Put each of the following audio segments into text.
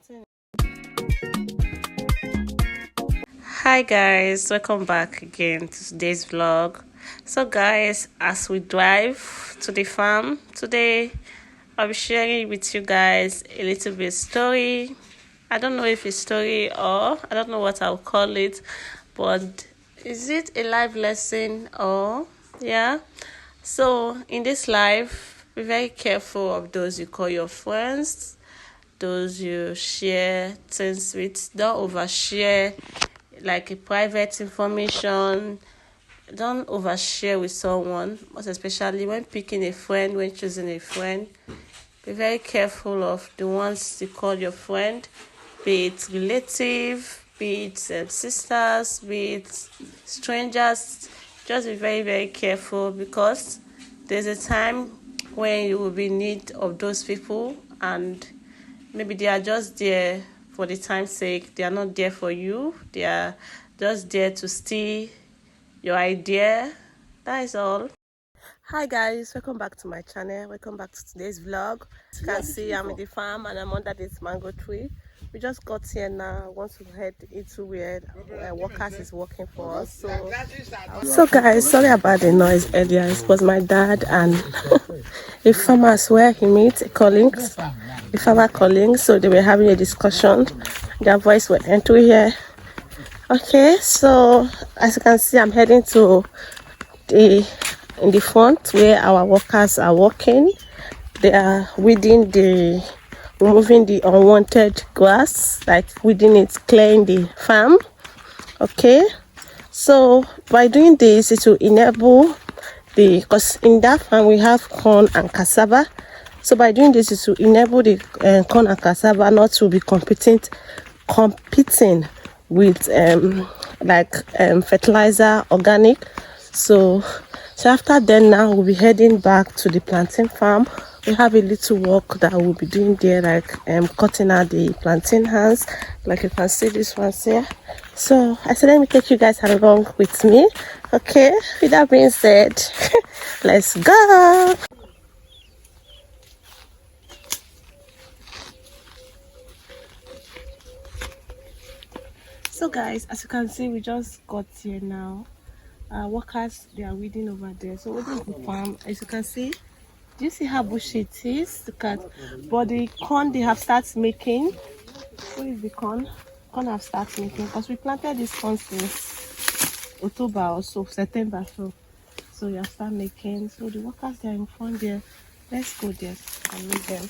Plantain. Hi guys, welcome back again to today's vlog. So guys, as we drive to the farm today, I'll be sharing with you guys a little bit story. I don't know if it's story or I don't know what I'll call it, but is it a life lesson or yeah? So in this life, be very careful of those you call your friends, those you share things with. Don't overshare like a private information. Don't overshare with someone, most especially when picking a friend, when choosing a friend. Be very careful of the ones you call your friend, be it relative, be it sisters, be it strangers. Just be very, very careful, because there's a time when you will be in need of those people, and maybe they are just there for the time's sake. They are not there for you. They are just there to steal your idea. That is all. Hi guys, welcome back to my channel. Welcome back to today's vlog. As you can see, I'm in the farm and I'm under this mango tree. We just got here now. I want to head into where workers is working for us. So guys, sorry about the noise earlier. It was my dad and a farmer where he meets a farmer colleague. So they were having a discussion. Their voice were entering here. Okay, so as you can see, I'm heading to in the front where our workers are working. They are removing the unwanted grass, like weeding it, clearing the farm. Okay, so by doing this, it will enable because in that farm we have corn and cassava. So by doing this, it will enable the corn and cassava not to be competing with fertilizer, organic. So after then, now we'll be heading back to the plantain farm. We have a little work that we'll be doing there, like cutting out the plantain hands, like you can see this one here. So I said, let me take you guys along with me. Okay, with that being said, let's go. So guys, as you can see, we just got here now. Workers, they are weeding over there. So what is the farm? As you can see, do you see how bushy it is? Look at, but the corn they have started making. What is the corn? Corn have started making, because we planted this corn since October or so, September. So you have started making. So the workers, they are in front there. Let's go there and meet them.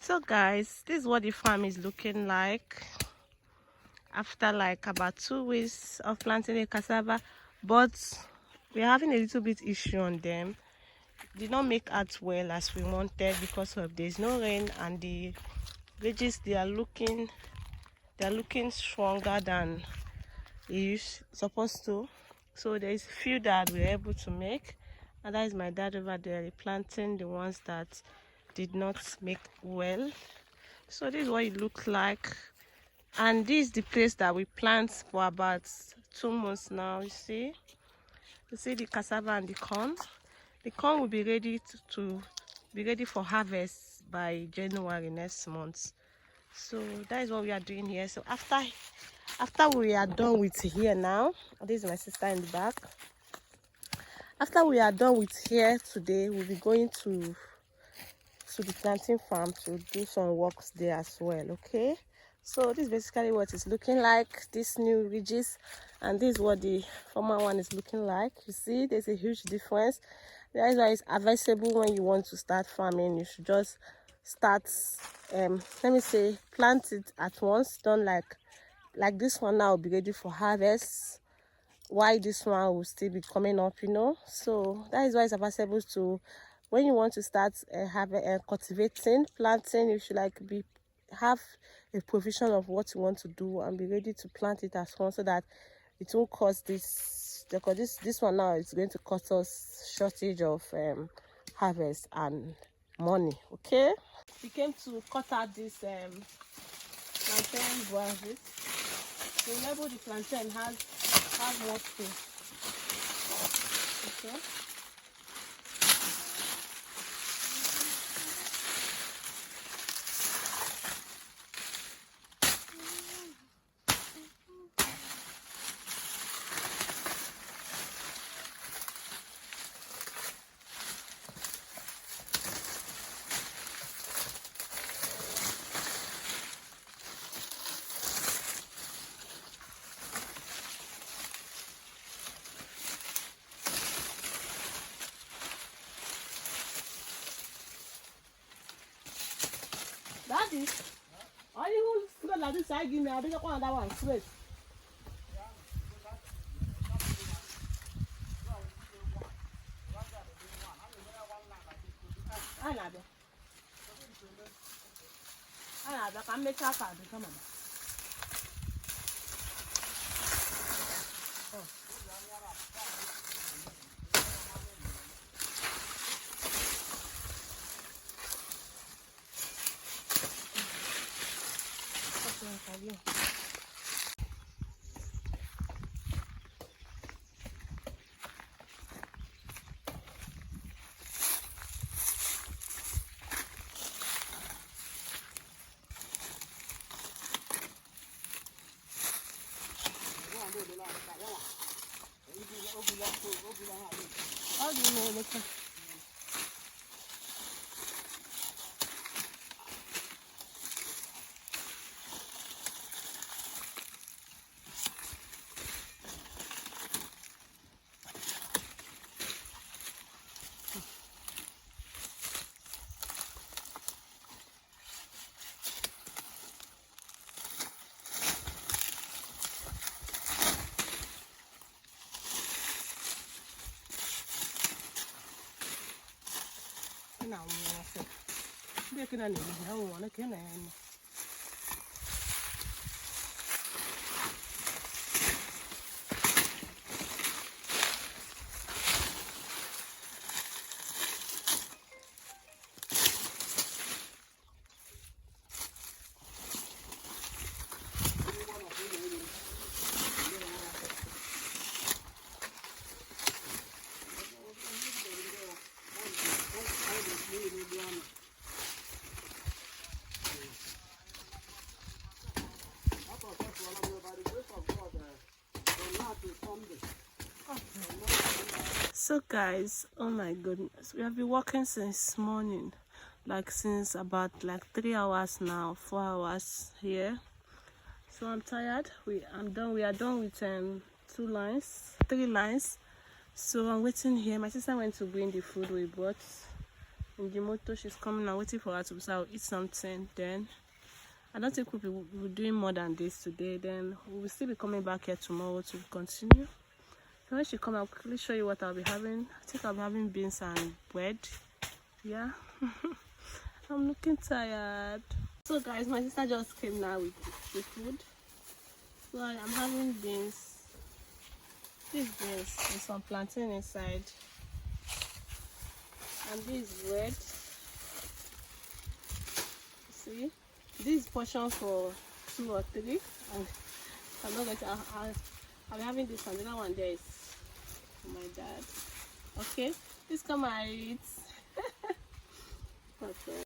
So guys, this is what the farm is looking like after like about 2 weeks of planting the cassava, but we're having a little bit issue on them. Did not make out well as we wanted because of there's no rain, and the ridges, they are looking stronger than they supposed to. So there's few that we're able to make, and that is my dad over there planting the ones that did not make well. So this is what it looks like, and this is the place that we plant for about 2 months now. You see the cassava and the corn. The corn will be ready to be ready for harvest by January next month. So that is what we are doing here. So after we are done with here now, this is my sister in the back. After we are done with here today, we'll be going to the planting farm to do some works there as well. Okay, so this is basically what it's looking like, this new ridges, and this is what the former one is looking like. You see, there's a huge difference. That is why it's advisable when you want to start farming, you should just start let me say plant it at once. Don't like this one now will be ready for harvest, why this one will still be coming up, you know. So that is why it's advisable to, when you want to start cultivating, planting, you should like have a provision of what you want to do and be ready to plant it as well, so that it won't cause this, because this one now is going to cause us shortage of harvest and money. Okay, we came to cut out this plantain branches to enable the plantain have more space. Okay. Daddy, are you going to this side? Give me, I don't want that one straight. I can make a card. Come on. How do you know it? So guys, oh my goodness, we have been working since morning, like since about like 3 hours now, 4 hours here. So I'm tired. We are done with 3 lines. So I'm waiting here. My sister went to bring the food we bought in the motor. She's coming. I'm waiting for her to, so I'll eat something. Then I don't think we'll be doing more than this today. Then we'll still be coming back here tomorrow to continue. So when she comes, I'll quickly show you what I'll be having. I think I'll be having beans and bread. Yeah. I'm looking tired. So guys, my sister just came now with the food. So I'm having beans. This beans with some plantain inside. And this bread. See? This portion for 2 or 3. And I'm not going to, I'll be having this one. The other one there is for my dad. Okay? Please come and eat. Okay.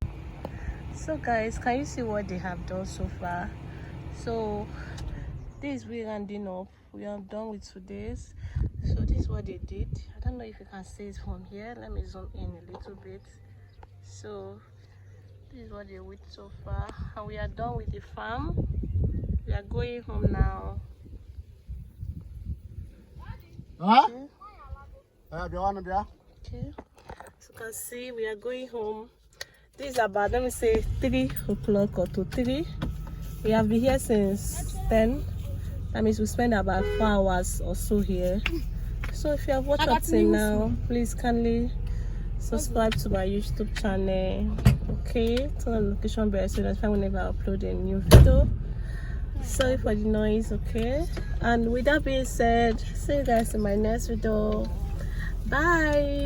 So guys, can you see what they have done so far? So this we rounding up. We are done with today's. So this is what they did. I don't know if you can see it from here. Let me zoom in a little bit. So this is what they did so far, and we are done with the farm. We are going home now. Okay. Okay. So you can see we are going home. This is about, let me say, 3 o'clock or to 3. We have been here since 10. That means we spend about 4 hours or so here. So if you have watched up till now, please kindly subscribe to my YouTube channel. Okay, turn on the notification bell so that whenever I upload a new video. Sorry for the noise, okay? And with that being said, see you guys in my next video. Bye.